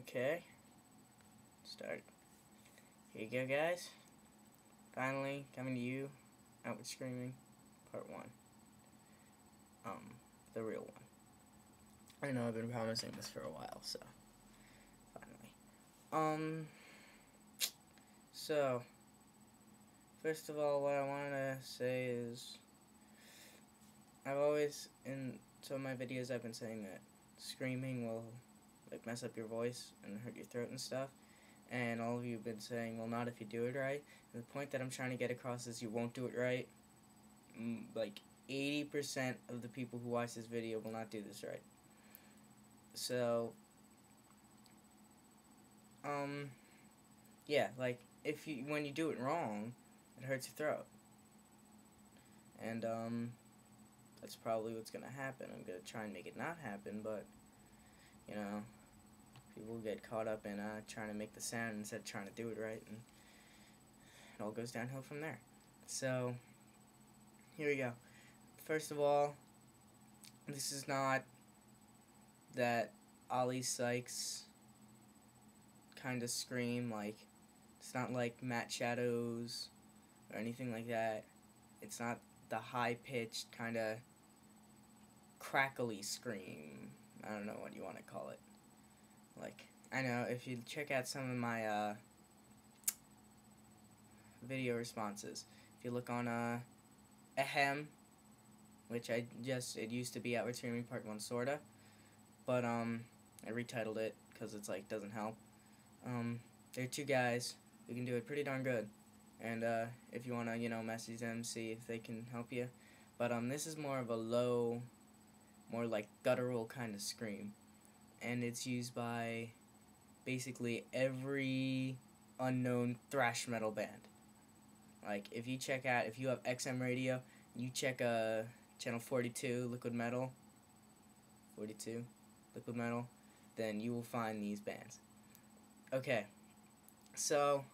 Okay, start. Here you go, guys. Finally, coming to you, Out with Screaming, Part 1. The real one. I know I've been promising this for a while, so, finally. So, first of all, what I want to say is, I've always, in some of my videos, I've been saying that screaming will, like, mess up your voice and hurt your throat and stuff. And all of you have been saying, well, not if you do it right. And the point that I'm trying to get across is you won't do it right. Like, 80% of the people who watch this video will not do this right. So, yeah, like, when you do it wrong, it hurts your throat. And, that's probably what's gonna happen. I'm gonna try and make it not happen, but, you know, people get caught up in trying to make the sound instead of trying to do it right, and it all goes downhill from there. So, here we go. First of all, this is not that Ollie Sykes kind of scream, like, it's not like Matt Shadow's or anything like that. It's not the high-pitched, kind of crackly scream. I don't know what you want to call it. Like, I know, if you check out some of my, video responses, if you look on, Ahem, which it used to be Outward Screaming Part 1, sorta, but, I retitled it, because it's, like, doesn't help. There are two guys who can do it pretty darn good, and, if you wanna, message them, see if they can help you, but, this is more of a low, more like guttural kind of scream, and it's used by basically every unknown thrash metal band. Like, if you have XM radio, you check channel 42, Liquid Metal, then you will find these bands. Okay, so,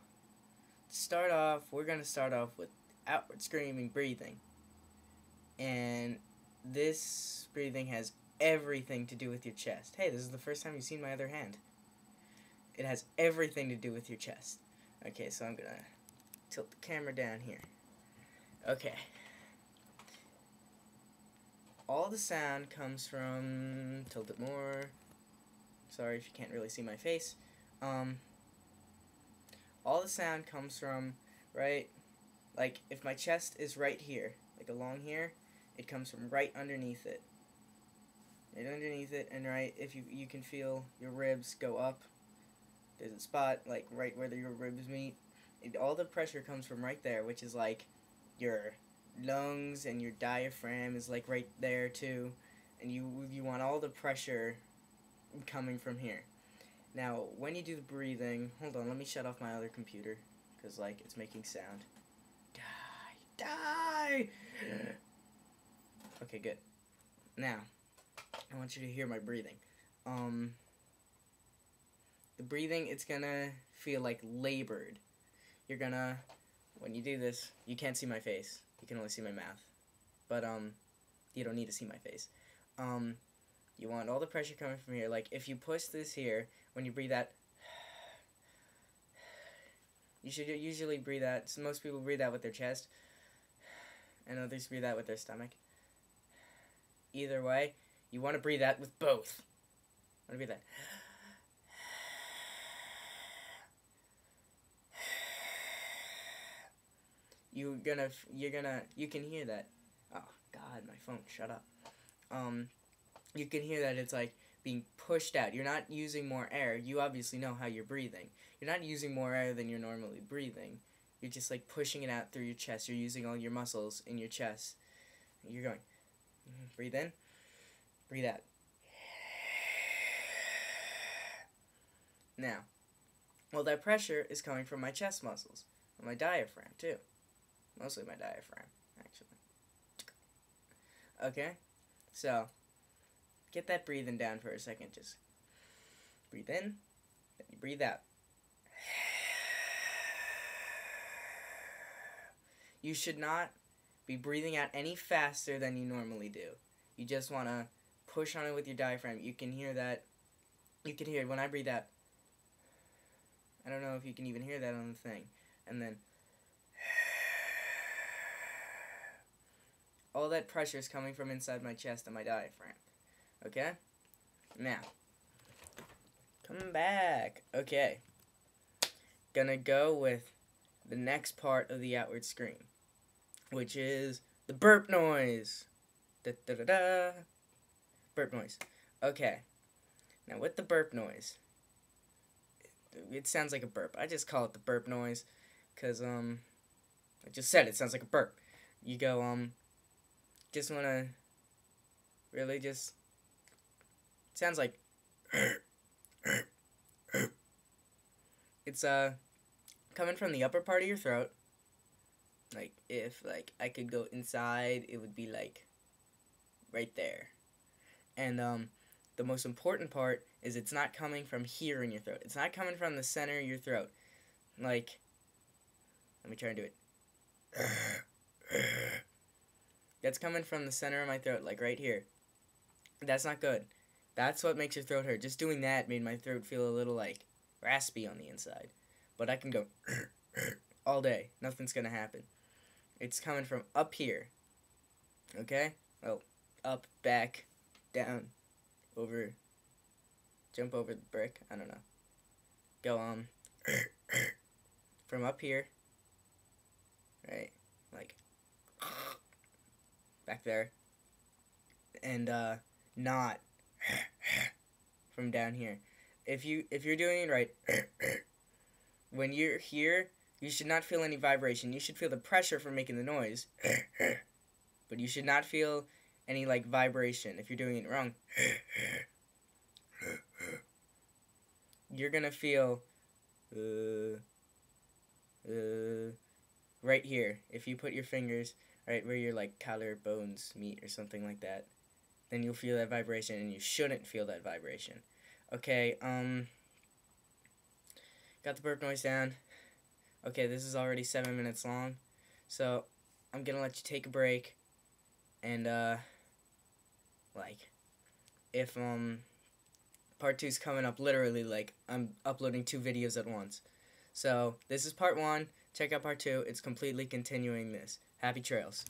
we're going to start off with outward screaming breathing. And this breathing has everything to do with your chest. Hey, this is the first time you've seen my other hand. It has everything to do with your chest. Okay, so I'm going to tilt the camera down here. Okay. All the sound comes from, tilt it more, sorry if you can't really see my face, all the sound comes from, right, like, if my chest is right here, like along here, it comes from right underneath it, and right, if you can feel your ribs go up, there's a spot, like, right where your ribs meet, all the pressure comes from right there, which is, like, your lungs and your diaphragm is, like, right there, too, and you want all the pressure coming from here. Now, when you do the breathing, hold on, let me shut off my other computer, because, like, it's making sound. Die! Okay, good. Now, I want you to hear my breathing. The breathing, it's gonna feel, like, labored. You're gonna, when you do this, you can't see my face. You can only see my mouth. But, you don't need to see my face. You want all the pressure coming from here. Like, if you push this here, when you breathe out, you should usually breathe out. So most people breathe out with their chest, and others breathe out with their stomach. Either way, you want to breathe out with both. I want to breathe out. You can hear that. Oh, God, my phone, shut up. You can hear that it's, like, being pushed out. You're not using more air. You obviously know how you're breathing. You're not using more air than you're normally breathing. You're just, like, pushing it out through your chest. You're using all your muscles in your chest. You're going, breathe in, breathe out. Now, well, that pressure is coming from my chest muscles, and my diaphragm, too. Mostly my diaphragm, actually. Okay? So, get that breathing down for a second. Just breathe in, then you breathe out. You should not be breathing out any faster than you normally do. You just want to push on it with your diaphragm. You can hear that. You can hear it when I breathe out. I don't know if you can even hear that on the thing. And then all that pressure is coming from inside my chest and my diaphragm. Okay? Now, come back. Okay. Gonna go with the next part of the outward scream, which is the burp noise. Da da da da. Burp noise. Okay. Now with the burp noise, it sounds like a burp. I just call it the burp noise, cause I just said it sounds like a burp. You go just wanna really just sounds like it's coming from the upper part of your throat. Like if I could go inside, it would be like right there. And the most important part is it's not coming from here in your throat. It's not coming from the center of your throat. Like, let me try and do it. That's coming from the center of my throat, like right here. That's not good. That's what makes your throat hurt. Just doing that made my throat feel a little like raspy on the inside. But I can go all day. Nothing's gonna happen. It's coming from up here. Okay? Well, up, back, down, over, jump over the brick. I don't know. Go from up here. Right? Like back there. And not from down here. If you're doing it right, when you're here, you should not feel any vibration. You should feel the pressure from making the noise, but you should not feel any like vibration if you're doing it wrong. You're gonna feel right here. If you put your fingers right where your like collarbones meet or something like that, then you'll feel that vibration, and you shouldn't feel that vibration. Okay, got the burp noise down. Okay, this is already 7 minutes long, so I'm gonna let you take a break, and like, if part 2's coming up literally, like, I'm uploading 2 videos at once. So, this is part 1, check out part 2, it's completely continuing this. Happy trails.